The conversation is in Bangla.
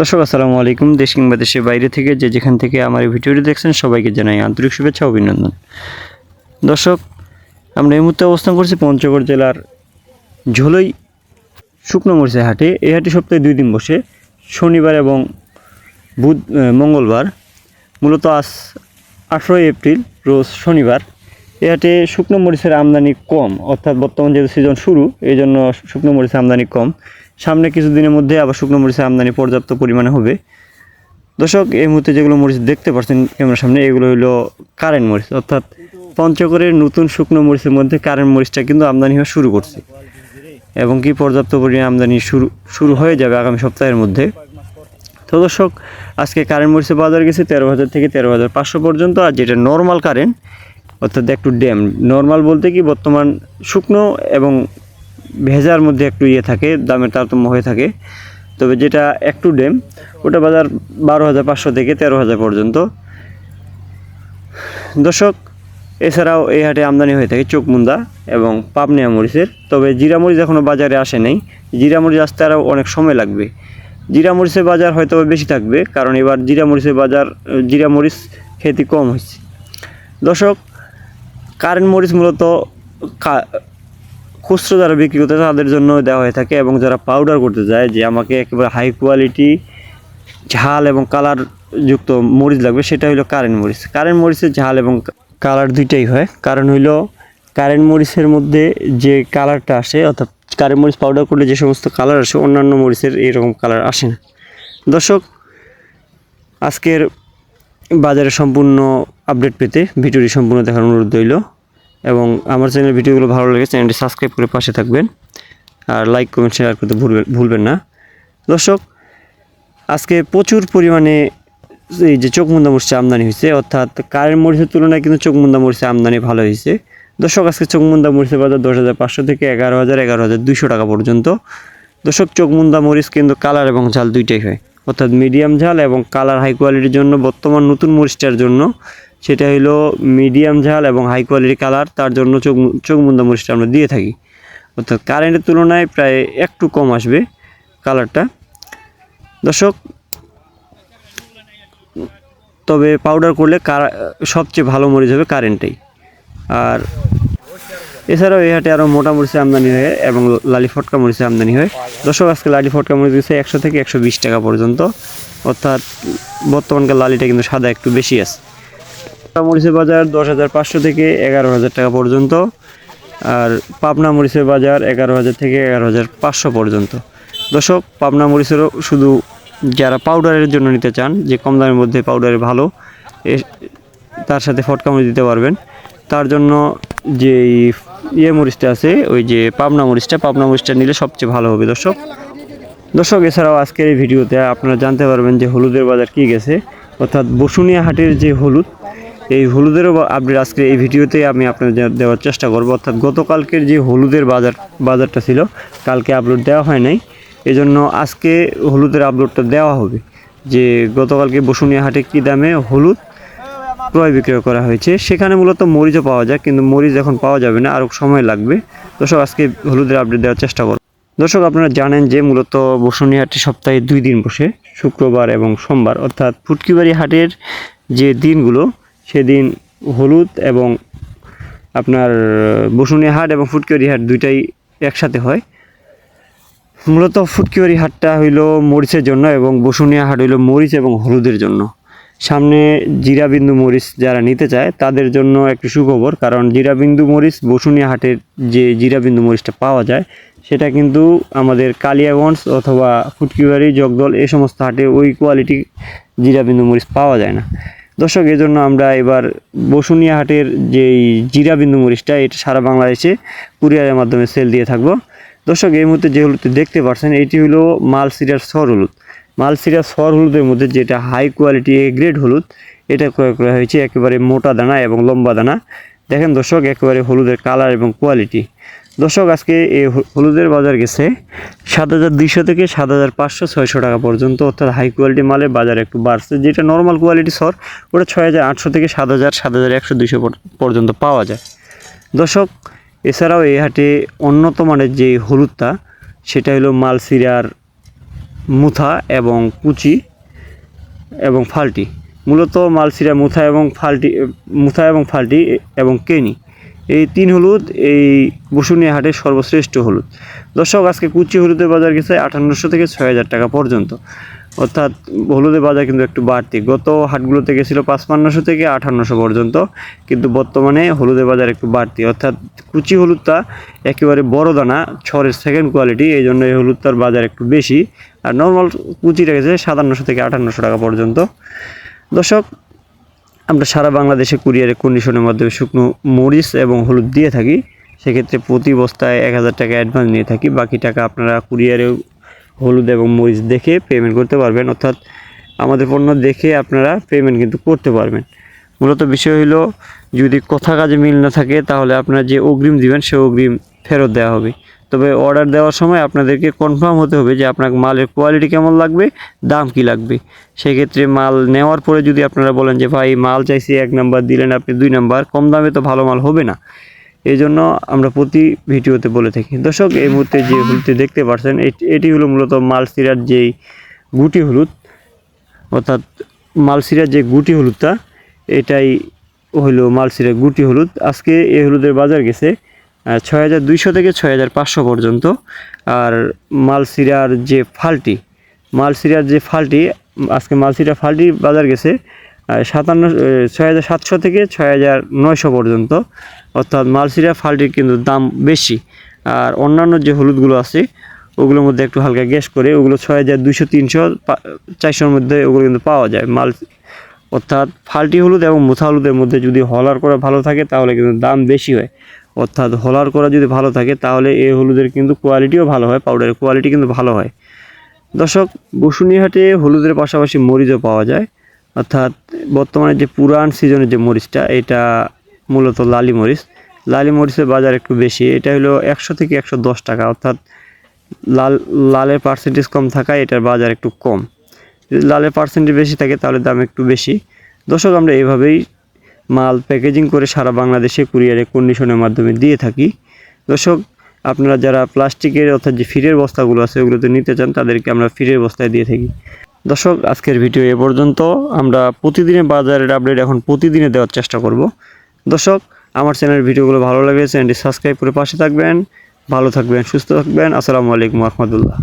দর্শক আসসালামু আলাইকুম। দেশ কিংবা দেশের বাইরে থেকে যেখান থেকে আমার এই ভিডিওটি দেখছেন সবাইকে জানাই আন্তরিক শুভেচ্ছা ও অভিনন্দন। দর্শক, আমরা এই মুহূর্তে অবস্থান করছি পঞ্চগড় জেলার ঝোলই শুকনো মরিচের হাটে। এই হাটে সপ্তাহে 2 দিন বসে, শনিবার এবং মঙ্গলবার। মূলত আজ 18 এপ্রিল রোজ শনিবার। এই হাটে শুকনো মরিচের আমদানি কম, অর্থাৎ বর্তমান যেহেতু সিজন শুরু, এই জন্য শুকনো মরিচের আমদানি কম। সামনে কিছুদিনের মধ্যে আবার শুকনো মরিচের আমদানি পর্যাপ্ত পরিমাণে হবে। দর্শক, এই মুহূর্তে যেগুলো মরিচ দেখতে পাচ্ছেন ক্যামেরার সামনে, এগুলো হলো কারেন্ট মরিচ, অর্থাৎ পঞ্চগড়ের নতুন শুকনো মরিচের মধ্যে কারেন্ট মরিচটা কিন্তু আমদানি হওয়া শুরু করছে এবং কি পর্যাপ্ত পরিমাণে আমদানি শুরু হয়ে যাবে আগামী সপ্তাহের মধ্যে। তো দর্শক, আজকে কারেন্ট মরিচের বাজার গেছে 13,000 থেকে 13,500 পর্যন্ত। আর যেটা নর্মাল কারেন্ট, অর্থাৎ একটু ড্যাম নর্মাল বলতে কি বর্তমান শুকনো এবং ভেজার মধ্যে একটু থাকে, দামের তারতম্য হয়ে থাকে। তবে যেটা একটু ড্যাম, ওটা বাজার 12,500 থেকে 13,000 পর্যন্ত। দর্শক, এছাড়াও এই হাটে আমদানি হয়ে থাকে চোখমুন্দা এবং পাবনিয়া মরিচের। তবে জিরা মরিচ এখনও বাজারে আসে নাই। জিরা মরিচ আসতে আরও অনেক সময় লাগবে। জিরা মরিচের বাজার হয়তো বেশি থাকবে, কারণ এবার জিরা মরিচ খেতে কম হচ্ছে। দর্শক, কারেন্ট মরিচ মূলত খুচরো যারা বিক্রি করতে চায় তাদের জন্য দেওয়া হয়ে থাকে, এবং যারা পাউডার করতে যায় যে আমাকে একেবারে হাই কোয়ালিটি ঝাল এবং কালার যুক্ত মরিচ লাগবে, সেটা হলো কারেন্ট মরিচ। কারেন্ট মরিচের ঝাল এবং কালার দুইটাই হয়। কারণ হইলো কারেন্ট মরিচের মধ্যে যে কালারটা আসে, অর্থাৎ কারেন্ট মরিচ পাউডার করলে যে সমস্ত কালার আসে, অন্যান্য মরিচের এরকম কালার আসে না। দর্শক, আজকের বাজারে সম্পূর্ণ আপডেট পেতে ভিডিওটি সম্পূর্ণ দেখার অনুরোধ রইল, এবং আমার চ্যানেলের ভিডিওগুলো ভালো লাগে চ্যানেলটি সাবস্ক্রাইব করে পাশে থাকবেন, আর লাইক কমেন্ট শেয়ার করতে ভুলবেন না। দর্শক, আজকে প্রচুর পরিমাণে এই যে চোখমুন্দা মরিচের আমদানি হয়েছে, অর্থাৎ কারেন্ট মরিচের তুলনায় কিন্তু চোখমুন্দা মরিচের আমদানি ভালো হয়েছে। দর্শক, আজকে চোখমুন্দা মরিচের বাজার 10,500 থেকে 11,200 টাকা পর্যন্ত। দর্শক, চোখমুন্দা মরিচ কিন্তু কালার এবং ঝাল দুইটাই হয়, অর্থাৎ মিডিয়াম ঝাল এবং কালার হাই কোয়ালিটির জন্য বর্তমান নতুন মরিচটার জন্য সেটা হলো মিডিয়াম ঝাল এবং হাই কোয়ালিটি কালার, তার জন্য চোখমুন্দা মরিচটা আমরা দিয়ে থাকি। অর্থাৎ কারেন্টের তুলনায় প্রায় একটু কম আসবে কালারটা। দর্শক, তবে পাউডার করলে সবচেয়ে ভালো মরিচ হবে কারেন্টেই। আর এছাড়াও এই হাটে আরও মোটা মরিচের আমদানি হয় এবং লালি ফটকা মরিচের আমদানি হয়। দর্শক, আজকে লালি ফটকা মরিচ দিচ্ছে 100 থেকে 120 টাকা পর্যন্ত, অর্থাৎ বর্তমানকার লালিটা কিন্তু সাদা একটু বেশি আছে। মরিচের বাজার 10,500 থেকে 11,000 টাকা পর্যন্ত, আর পাবনা মরিচের বাজার 11,000 থেকে 11,500 পর্যন্ত। দর্শক, পাবনা মরিচেরও শুধু যারা পাউডারের জন্য নিতে চান, যে কম দামের মধ্যে পাউডারে ভালো, তার সাথে ফটকা মরিচ দিতে পারবেন, তার জন্য যে মরিচটা আছে, ওই যে পাবনা মরিচটা নিলে সবচেয়ে ভালো হবে। দর্শক, এছাড়াও আজকের এই ভিডিওতে আপনারা জানতে পারবেন যে হলুদের বাজার কী গেছে, অর্থাৎ বসুনিয়া হাটের যে হলুদ, এই হলুদেরও আপডেট আজকে এই ভিডিওতে আমি আপনাদের দেওয়ার চেষ্টা করব। অর্থাৎ গতকালকের যে হলুদের বাজারটা ছিল, কালকে আপলোড দেওয়া হয় নাই, এজন্য আজকে হলুদের আপলোডটা দেওয়া হবে, যে গতকালকে বসুনিয়া হাটে কী দামে হলুদ ক্রয় বিক্রয় করা হয়েছে। সেখানে মূলত মরিচও পাওয়া যায়, কিন্তু মরিচ এখন পাওয়া যাবে না, আরও সময় লাগবে। দর্শক, আজকে হলুদের আপডেট দেওয়ার চেষ্টা করব। দর্শক, আপনারা জানেন যে মূলত বসুনিয়া হাটে সপ্তাহে 2 দিন বসে, শুক্রবার এবং সোমবার। অর্থাৎ ফুটকিবাড়ি হাটের যে দিনগুলো, সেদিন হলুদ এবং আপনার বসুনিয়া হাট এবং ফুটকিবাড়ি হাট দুইটাই একসাথে হয়। মূলত ফুটকিবাড়ি হাটটা হইলো মরিচের জন্য এবং বসুনিয়া হাট হইলো মরিচ এবং হলুদের জন্য। সামনে জিরাবিন্দু মরিচ যারা নিতে চায় তাদের জন্য একটু সুখবর, কারণ জিরাবিন্দু মরিচ বসুনিয়া হাটের যে জিরাবিন্দু মরিচটা পাওয়া যায়, সেটা কিন্তু আমাদের কালিয়াগঞ্জ অথবা ফুটকিবাড়ি, জগদল এই সমস্ত হাটে ওই কোয়ালিটি জিরাবিন্দু মরিচ পাওয়া যায় না। দর্শক, এই জন্য আমরা এবার বসুনিয়া হাটের যেই জিরাবিন্দু মরিচটা, এটা সারা বাংলাদেশে কুরিয়ারের মাধ্যমে সেল দিয়ে থাকবো। দর্শক, এই মুহূর্তে যে হলুদটি দেখতে পাচ্ছেন, এটি হলো মালসিরার সর হলুদ। মালসিরা সর হলুদের মধ্যে যেটা হাই কোয়ালিটি গ্রেড হলুদ, এটা ক্রয় করা হয়েছে একেবারে মোটা দানা এবং লম্বা দানা। দেখেন দর্শক, একেবারে হলুদের কালার এবং কোয়ালিটি। দর্শক, আজকে এই হলুদের বাজার গেছে 7,200 থেকে 7,500-600 টাকা পর্যন্ত, অর্থাৎ হাই কোয়ালিটি মালের বাজার একটু বাড়ছে। যেটা নর্মাল কোয়ালিটি সর, ওটা 6,800 থেকে 7,000, 7,100-200 পর্যন্ত পাওয়া যায়। দর্শক, এছাড়াও এই হাটে উন্নত মানের যে হলুদটা, সেটা হলো মালসিরার মুথা এবং কুচি এবং ফাল্টি। মূলত মালসিরা মুথা এবং ফাল্টি এবং কেনি, এই 3 হলুদ এই বসুনিয়া হাটের সর্বশ্রেষ্ঠ হলুদ। দর্শক, আজকে কুচি হলুদের বাজার গেছে 5800 থেকে 6000 টাকা পর্যন্ত, অর্থাৎ হলুদের বাজার কিন্তু একটু বাড়তি। গত হাটগুলোতে গেছিল 5500 থেকে 5800 পর্যন্ত, কিন্তু বর্তমানে হলুদের বাজার একটু বাড়তি, অর্থাৎ কুচি হলুদটা একেবারে বড় দানা, ছরের সেকেন্ড কোয়ালিটি, এই জন্য এই হলুদটার বাজার একটু বেশি। আর নর্মাল কুচিটা গেছে 5700 থেকে 5800 টাকা পর্যন্ত। দর্শক, আমরা সারা বাংলাদেশে কুরিয়ারের কন্ডিশনের মাধ্যমে শুকনো মরিচ এবং হলুদ দিয়ে থাকি। সেক্ষেত্রে প্রতি বস্তায় 1000 টাকা অ্যাডভান্স নিয়ে থাকি, বাকি টাকা আপনারা কুরিয়ারে হলুদ এবং মরিচ দেখে পেমেন্ট করতে পারবেন, অর্থাৎ আমাদের পণ্য দেখে আপনারা পেমেন্ট কিন্তু করতে পারবেন। মূলত বিষয় হলো, যদি কথা কাজে মিল না থাকে তাহলে আপনারা যে অগ্রিম দিবেন সে অগ্রিম ফেরত দেওয়া হবে। তবে অর্ডার দেওয়ার সময় আপনাদেরকে কনফার্ম হতে হবে যে আপনার মালের কোয়ালিটি কেমন লাগবে, দাম কি লাগবে। সেক্ষেত্রে মাল নেওয়ার পরে যদি আপনারা বলেন যে ভাই মাল চাইছি 1 নাম্বার, দিলেন আপনি 2 নাম্বার, কম দামে তো ভালো মাল হবে না। এই জন্য আমরা প্রতি ভিডিওতে বলে থাকি। দর্শক, এই মুহূর্তে যে হলুদটি দেখতে পাচ্ছেন এটি হলো মূলত মালসিরার যেই গুটি হলুদ, অর্থাৎ মালসিরার যে গুটি হলুদটা, এটাই হলো মালসিরার গুটি হলুদ। আজকে এই হলুদের বাজার গেছে 6200 থেকে 6500 পর্যন্ত। আর মালসিরার যে ফাল্টি আজকে মালসিরা ফাল্টির বাজার গেছে 6700 থেকে 6900 পর্যন্ত, অর্থাৎ মালসিরা ফাল্টির কিন্তু দাম বেশি। আর অন্যান্য যে হলুদগুলো আছে ওগুলোর মধ্যে একটু হালকা গ্যাস করে, ওগুলো 6200, 300, 400-র মধ্যে ওগুলো কিন্তু পাওয়া যায় মাল। অর্থাৎ ফাল্টি হলুদ এবং মুথা হলুদের মধ্যে যদি হলার করা ভালো থাকে তাহলে কিন্তু দাম বেশি হয়। অর্থাৎ হলার করা যদি ভালো থাকে তাহলে এই হলুদের কিন্তু কোয়ালিটিও ভালো হয়, পাউডারের কোয়ালিটি কিন্তু ভালো হয়। দর্শক, বসুনিয়া হাটে হলুদের পাশাপাশি মরিচও পাওয়া যায়, অর্থাৎ বর্তমানে যে পুরান সিজনের যে মরিচটা, এটা মূলত লালি মরিচের বাজার একটু বেশি। এটা হলো 100 থেকে 110 টাকা, অর্থাৎ লালের পার্সেন্টেজ কম থাকায় এটার বাজার একটু কম। যদি লালের পার্সেন্টেজ বেশি থাকে তাহলে দাম একটু বেশি। দর্শক, আমরা এইভাবেই মাল প্যাকেজিং করে সারা বাংলাদেশে কুরিয়ারের কন্ডিশনের মাধ্যমে দিয়ে থাকি। দর্শক, আপনারা যারা প্লাস্টিকের অর্থাৎ যে ফিরের বস্তাগুলো আছে ওগুলোতে নিতে চান তাদেরকে আমরা ফিরের বস্তায় দিয়ে থাকি। দর্শক, আজকের ভিডিও এ পর্যন্ত। আমরা প্রতিদিনের বাজারের আপডেট এখন প্রতিদিনে দেওয়ার চেষ্টা করব। দর্শক, আমার চ্যানেলের ভিডিওগুলো ভালো লাগলে চ্যানেলটি সাবস্ক্রাইব করে পাশে থাকবেন। ভালো থাকবেন, সুস্থ থাকবেন। আসসালামু আলাইকুম ওয়া রাহমাতুল্লাহ।